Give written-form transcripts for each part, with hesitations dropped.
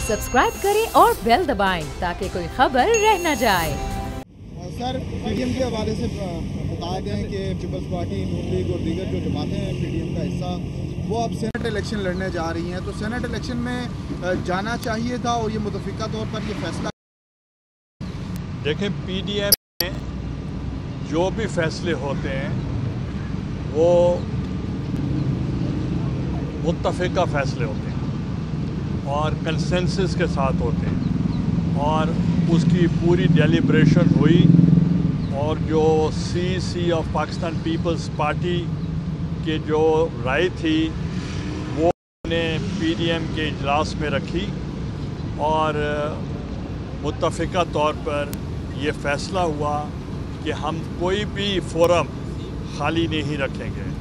Subscribe करें और bell दबाएं ताकि कोई खबर रह न जाए। सर, पीडीएम के हवाले से बताया गया है कि पीपल्स पार्टी, नून लीग और दीगर जो जमातें हैं पीडीएम का हिस्सा, वो अब सेनेट इलेक्शन लड़ने जा रही हैं, तो सेनेट इलेक्शन में जाना चाहिए था और ये मुतफ़िका तौर पर ये फैसला। देखें, पीडीएम में जो भी फैसले होते हैं वो मुत्तफ़िका फैसले होते हैं और कंसेंसस के साथ होते हैं, और उसकी पूरी डेलिब्रेशन हुई और जो CC of Pakistan Peoples Party के जो राय थी वो ने पीडीएम के इजलास में रखी और मुत्तफ़िका तौर पर ये फ़ैसला हुआ कि हम कोई भी फोरम खाली नहीं रखेंगे,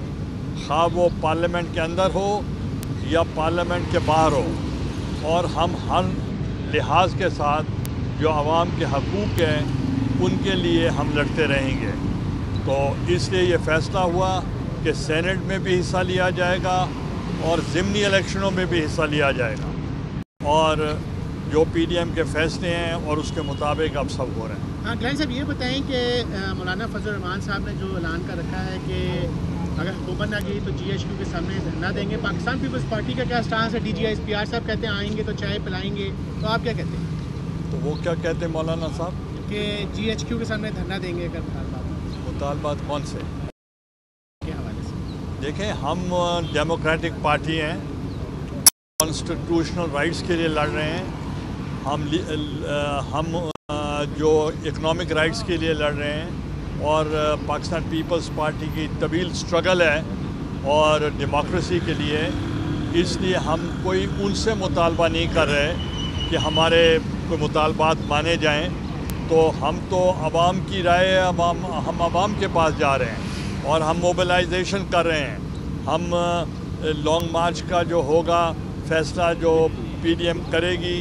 खा वो पार्लियामेंट के अंदर हो या पार्लियामेंट के बाहर हो, और हम हर लिहाज के साथ जो आवाम के हकूक़ हैं उनके लिए हम लड़ते रहेंगे। तो इसलिए ये फ़ैसला हुआ कि सेनेट में भी हिस्सा लिया जाएगा और ज़िमनी इलेक्शनों में भी हिस्सा लिया जाएगा, और जो पीडीएम के फ़ैसले हैं और उसके मुताबिक अब सब हो रहे हैं। हाँ, ग्लैन साहब ये बताएं कि मौलाना फजल रहमान साहब ने जो ऐलान कर रखा है कि अगर हुकूमत ना गई तो जीएचक्यू के सामने धरना देंगे। पाकिस्तान पीपल्स पार्टी का क्या स्टांस है? डीजीआईएसपीआर साहब कहते हैं आएंगे तो चाय पिलाएंगे, तो आप क्या कहते हैं? तो वो क्या कहते हैं मौलाना साहब? कि जीएचक्यू के सामने धरना देंगे। अगर मुतालबात कौन से के हवाले से? देखें, हम डेमोक्रेटिक पार्टी हैं, कॉन्स्टिट्यूशनल राइट्स के लिए लड़ रहे हैं, हम जो इकनॉमिक राइट्स के लिए लड़ रहे हैं, और पाकिस्तान पीपल्स पार्टी की तवील स्ट्रगल है और डेमोक्रेसी के लिए, इसलिए हम कोई उनसे मुतालबा नहीं कर रहे कि हमारे कोई मुतालबात माने जाएं। तो हम तो आवाम की राय, हम आवाम के पास जा रहे हैं और हम मोबिलाइजेशन कर रहे हैं। हम लॉन्ग मार्च का जो होगा फ़ैसला जो पीडीएम करेगी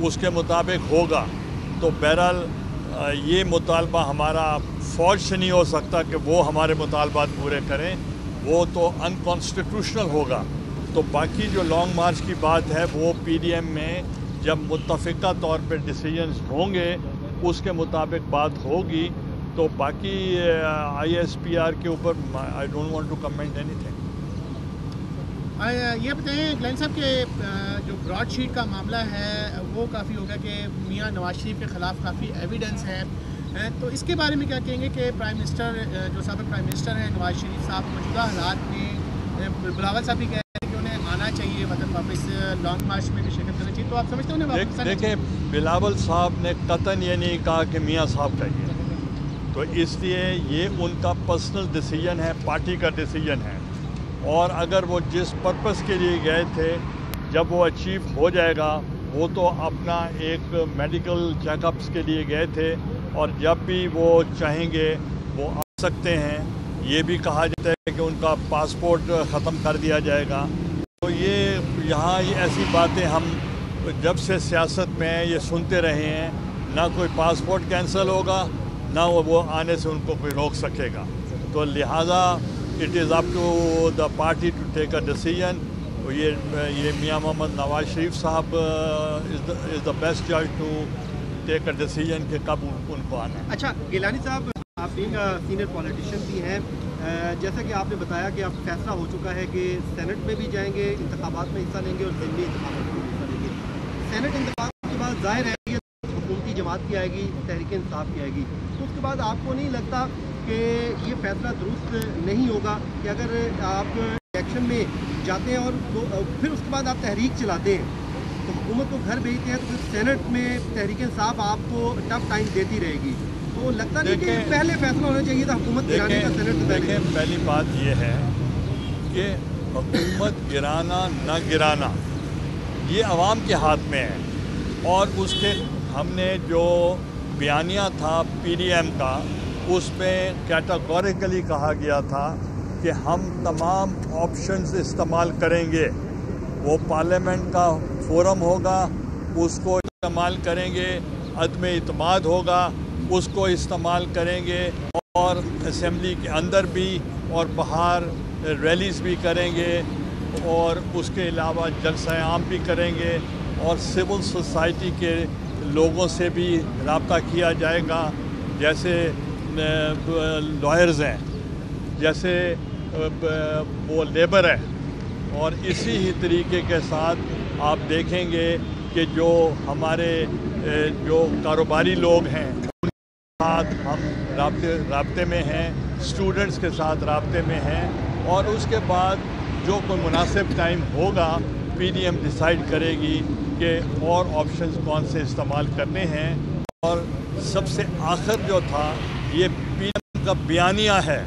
उसके मुताबिक होगा। तो बहरहाल ये मुतालबा हमारा फ़ौज से नहीं हो सकता कि वो हमारे मुतालबात पूरे करें, वो तो अनकॉन्स्टिट्यूशनल होगा। तो बाकी जो लॉन्ग मार्च की बात है वो पीडीएम में जब मुत्तफ़िका तौर पर डिसीजंस होंगे उसके मुताबिक बात होगी। तो बाकी आईएसपीआर के ऊपर I don't want to comment anything. ये बताएं ग्लैन साहब के जो ब्रॉड शीट का मामला है वो काफ़ी होगा कि मियां नवाज शरीफ के ख़िलाफ़ काफ़ी एविडेंस है, तो इसके बारे में क्या कहेंगे कि प्राइम मिनिस्टर जो साबिक़ प्राइम मिनिस्टर हैं नवाज शरीफ साहब मौजूदा हालात में, बिलावल साहब भी कह रहे हैं कि उन्हें आना चाहिए वतन वापस, लॉन्ग मार्च में भी शिरकत करनी चाहिए, तो आप समझते हैं उन्हें? देखें, बिलावल साहब ने कतन ये नहीं कहा कि मियाँ साहब कहिए, तो इसलिए ये उनका पर्सनल डिसीजन है, पार्टी का डिसीजन है, और अगर वो जिस पर्पस के लिए गए थे जब वो अचीव हो जाएगा, वो तो अपना एक मेडिकल चेकअप्स के लिए गए थे और जब भी वो चाहेंगे वो आ सकते हैं। ये भी कहा जाता है कि उनका पासपोर्ट ख़त्म कर दिया जाएगा। तो ये यहाँ ये ऐसी बातें हम जब से सियासत में ये सुनते रहे हैं, ना कोई पासपोर्ट कैंसिल होगा ना वो आने से उनको कोई रोक सकेगा। तो लिहाजा it is up to the party to take a decision. ये Mian Muhammad Nawaz Sharif Sahib is the best जज टू टेक अ डिसीजन कि कब उनको आना है। अच्छा गिलानी साहब, आप एक सीनियर पॉलिटिशियन भी हैं, जैसा कि आपने बताया कि अब फैसला हो चुका है कि सेनेट में भी जाएंगे, इंतखाबात में हिस्सा लेंगे और ज़िमनी इंतखाबात में हिस्सा लेंगे। सेनेट इंतखाबात के बाद जाहिर है ये हुकूमती जमात की आएगी, तहरीक इंसाफ की आएगी, तो उसके बाद आपको नहीं लगता कि ये फैसला दुरुस्त नहीं होगा कि अगर आप इलेक्शन में जाते हैं और तो फिर उसके बाद आप तहरीक चलाते हैं तो हुकूमत को घर भेजते हैं, तो फिर सेनेट में तहरीक इंसाफ आपको टफ टाइम देती रहेगी, तो लगता नहीं कि पहले फैसला होना चाहिए था हुकूमत गिराने का सेनेट से पहले? पहली बात यह है कि हुकूमत गिराना न गिराना ये अवाम के हाथ में है, और उसके हमने जो बयानिया था पीडीएम का उसमें कैटेगोरिकली कहा गया था कि हम तमाम ऑप्शंस इस्तेमाल करेंगे। वो पार्लियामेंट का फोरम होगा उसको इस्तेमाल करेंगे, अदम इत्माद होगा उसको इस्तेमाल करेंगे, और असेंबली के अंदर भी और बाहर रैलीज़ भी करेंगे, और उसके अलावा जलसा आम भी करेंगे। اور سول سوسائٹی کے لوگوں سے بھی رابطہ کیا جائے گا، جیسے لائرز ہیں، جیسے وہ لیبر ہے، اور اسی ہی طریقے کے ساتھ آپ دیکھیں گے کہ جو ہمارے جو کاروباری لوگ ہیں ان کے ساتھ ہم رابطے میں ہیں، اسٹوڈنٹس کے ساتھ رابطے میں ہیں، اور اس کے بعد جو کوئی مناسب ٹائم ہوگا پی ڈی ایم ڈیسائیڈ کرے گی کہ اور آپشنز کون سے استعمال کرنے ہیں۔ اور سب سے آخر جو تھا، یہ پی ڈی ایم کا بیانیہ ہے،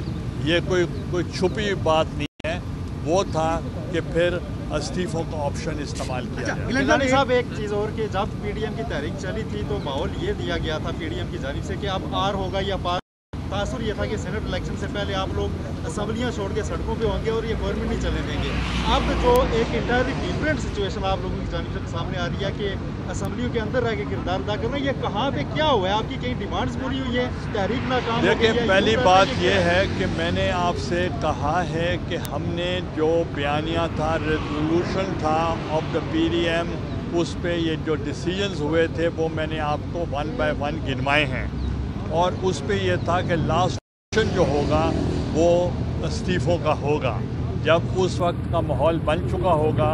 یہ کوئی چھپی بات نہیں ہے، وہ تھا کہ پھر استعفوں کا آپشن استعمال کیا جائے۔ گیلانی صاحب ایک چیز اور کہ جب پی ڈی ایم کی تحریک چلی تھی تو ماحول یہ دیا گیا تھا پی ڈی ایم کی جانب سے کہ اب آر ہوگا یا پار، تاثر یہ تھا کہ سینٹ الیکشن سے پہلے آپ لوگ اسمبلیاں چھوڑ کے سڑکوں پہ ہوں گے اور یہ گورنمنٹ نہیں چلنے دیں گے۔ اب جو ایک انٹائرلی ڈفرینٹ سچویشن آپ لوگوں کی جانب سے سامنے آ رہی ہے کہ اسمبلیوں کے اندر رہ کے کردار ادا کرنا، یہ کہاں پہ کیا ہوا ہے؟ آپ کی کئی ڈیمانڈز پوری ہوئی ہیں، تحریک ناکام ہو گئی ہے؟ دیکھیں، پہلی بات یہ ہے کہ میں نے آپ سے کہا ہے کہ ہم نے جو بیانیہ تھا، ریزولوشن تھا of the P D M, اس پہ یہ جو ڈیسیجنز ہوئے تھے وہ میں نے آپ کو 1 بائی 1 گنوائے ہیں، اور اس پہ یہ تھا کہ لاسٹ آپشن جو ہوگا وہ استعفوں کا ہوگا۔ جب اس وقت کا ماحول بن چکا ہوگا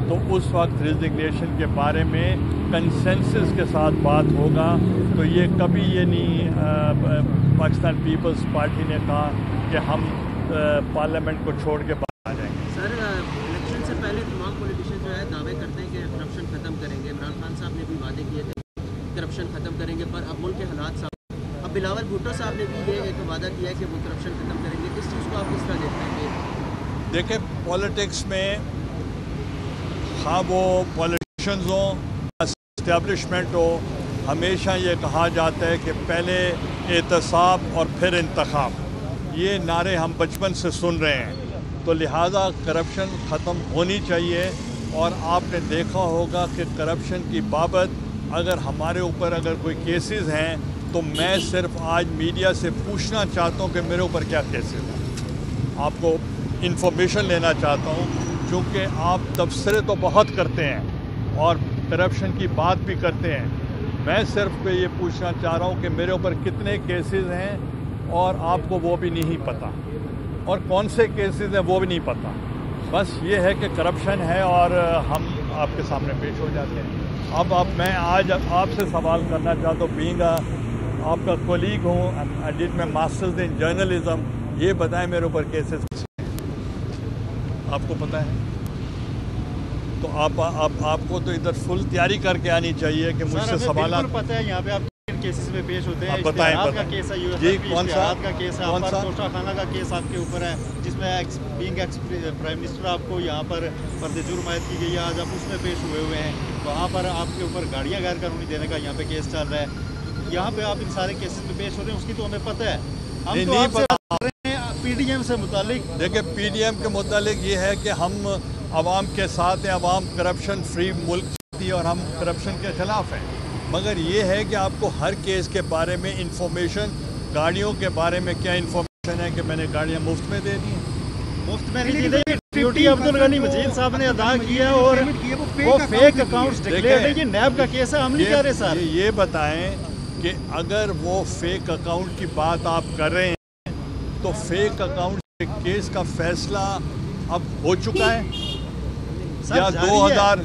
تو اس وقت ریزگنیشن کے بارے میں کنسنسس کے ساتھ بات ہوگا۔ تو یہ کبھی یہ نہیں پاکستان پیپلز پارٹی نے کہا کہ ہم پارلیمنٹ کو چھوڑ کے باہر آ جائیں گے۔ سر، الیکشن سے پہلے تمام پولیٹیشین جو ہے دعوے کرتے ہیں کہ کرپشن ختم کریں گے، عمران خان صاحب نے بھی وعدے کیے تھے کرپشن ختم کریں گے، پر اب ملک کے حالات صاحب، اب بلاول بھٹو صاحب نے بھی یہ ایک وعدہ کیا ہے کہ وہ کرپشن ختم کریں گے، اس چیز کو آپ کس طرح دیکھتے ہیں؟ دیکھیں، پولیٹکس میں خواہ وہ پولیٹیشنز ہوں، اسٹیبلشمنٹ ہو، ہمیشہ یہ کہا جاتا ہے کہ پہلے احتساب اور پھر انتخاب، یہ نعرے ہم بچپن سے سن رہے ہیں، تو لہٰذا کرپشن ختم ہونی چاہیے۔ اور آپ نے دیکھا ہوگا کہ کرپشن کی بابت اگر ہمارے اوپر اگر کوئی کیسز ہیں تو میں صرف آج میڈیا سے پوچھنا چاہتا ہوں کہ میرے اوپر کیا کیسز ہیں، آپ کو انفارمیشن لینا چاہتا ہوں، چونکہ آپ تبصرے تو بہت کرتے ہیں اور کرپشن کی بات بھی کرتے ہیں، میں صرف یہ پوچھنا چاہ رہا ہوں کہ میرے اوپر کتنے کیسز ہیں اور آپ کو وہ بھی نہیں پتہ، اور کون سے کیسز ہیں وہ بھی نہیں پتہ، بس یہ ہے کہ کرپشن ہے اور ہم آپ کے سامنے پیش ہو جاتے ہیں۔ اب میں آج آپ سے سوال کرنا چاہتا ہوں، بینگ آپ کا کولیگ ہوں، I did my masters in journalism, یہ بتائیں میرے اوپر کیسز آپ کو پتہ ہے؟ تو آپ کو تو ادھر فل تیاری کر کے آنی چاہیے کہ مجھ سے سوالات پتہ ہے یہاں پہ آپ کن کیسز میں پیش ہوتے ہیں؟ آپ بتائیں کا کیس ہے، جی، کون سا کا کیس ہے، کوشا خانہ کا کیس آپ کے اوپر ہے، جس میں بینگ ایکس پرائم منسٹر آپ کو یہاں پر پردے جرم عائد کی گئی ہے، آج آپ اس میں پیش ہوئے ہیں، وہاں پر آپ کے اوپر گاڑیاں غیر قانونی دینے کا یہاں پہ کیس چل رہا ہے، یہاں پہ آپ ان سارے کیسز میں پیش ہو رہے ہیں، اس کی تو ہمیں پتہ ہے، ہم تو آپ سے بات کر رہے ہیں پی ڈی ایم سے متعلق۔ دیکھیں، پی ڈی ایم کے متعلق یہ ہے کہ ہم عوام کے ساتھ ہیں، عوام کرپشن فری ملک چاہتی ہے اور ہم کرپشن کے خلاف ہیں، مگر یہ ہے کہ آپ کو ہر کیس کے بارے میں انفارمیشن، گاڑیوں کے بارے میں کیا انفارمیشن ہے کہ میں نے گاڑیاں مفت میں دے دی ہیں؟ مفت میں نہیں دی، ڈیوٹی عبدالغنی مجید صاحب نے ادا کیا اور وہ فیک اکاؤنٹس ڈکلیئر ہے، یہ نیب کا کیس ہے، ہم نہیں کہہ رہے سر۔ یہ بتائیں کہ اگر وہ فیک اکاؤنٹ کی بات آپ کر رہے ہیں تو فیک اکاؤنٹ کے کیس کا فیصلہ اب ہو چکا ہے،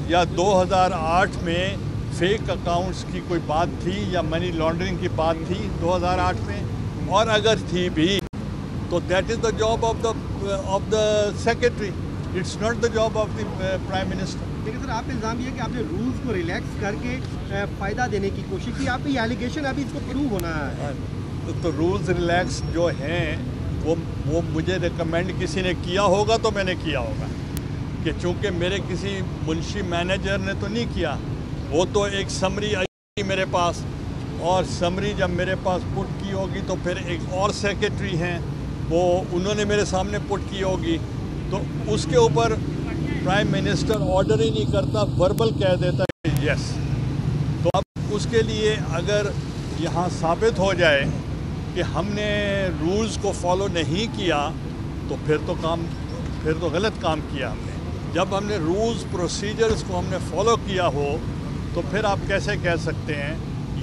یا 2008 میں فیک اکاؤنٹس کی کوئی بات تھی یا منی لانڈرنگ کی بات تھی 2008 میں، اور اگر تھی بھی تو that is the job of the secretary, it's not the job of the prime minister. لیکن سر آپ کا الزام یہ ہے کہ آپ نے رولز کو ریلیکس کر کے فائدہ دینے کی کوشش کی، آپ کا یہ ایلیگیشن ابھی اس کو پروو ہونا ہے۔ تو رولز ریلیکس جو ہیں وہ مجھے ریکمینڈ کسی نے کیا ہوگا تو میں نے کیا ہوگا، کہ چونکہ میرے کسی منشی مینیجر نے تو نہیں کیا، وہ تو ایک سمری آئی میرے پاس، اور سمری جب میرے پاس پٹ کی ہوگی تو پھر ایک اور سیکرٹری ہیں وہ انہوں نے میرے سامنے پٹ کی ہوگی، تو اس کے اوپر پرائم منسٹر آرڈر ہی نہیں کرتا، وربل کہہ دیتا ہے یس۔ تو اب اس کے لیے اگر یہاں ثابت ہو جائے کہ ہم نے رولز کو فالو نہیں کیا تو پھر تو غلط کام کیا ہم نے۔ جب ہم نے رولز پروسیجرز کو ہم نے فالو کیا ہو तो फिर आप कैसे कह सकते हैं,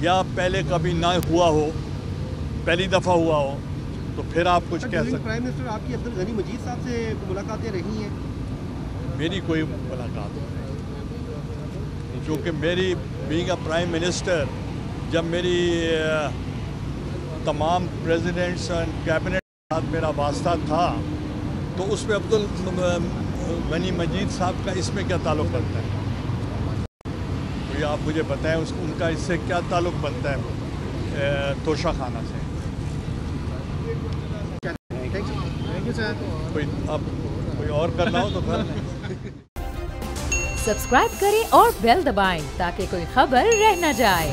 या पहले कभी ना हुआ हो, पहली दफ़ा हुआ हो, तो फिर आप कुछ कह सकते हैं। प्राइम मिनिस्टर आपकी अब्दुल गनी मजीद साहब से मुलाकातें रही हैं? मेरी कोई मुलाकात नहीं, क्योंकि मेरी बीइंग अ प्राइम मिनिस्टर, जब मेरी तमाम प्रेसिडेंट्स एंड कैबिनेट के साथ मेरा वास्ता था, तो उसमें अब्दुल गनी मजीद साहब का इसमें क्या ताल्लुक़ बनता है? कोई आप मुझे बताएं उनका इससे क्या ताल्लुक़ बनता है तोशा खाना से? Thank you sir. कोई और करना हो तो कर लें। सब्सक्राइब करें और बेल दबाएं ताकि कोई खबर रह न जाए।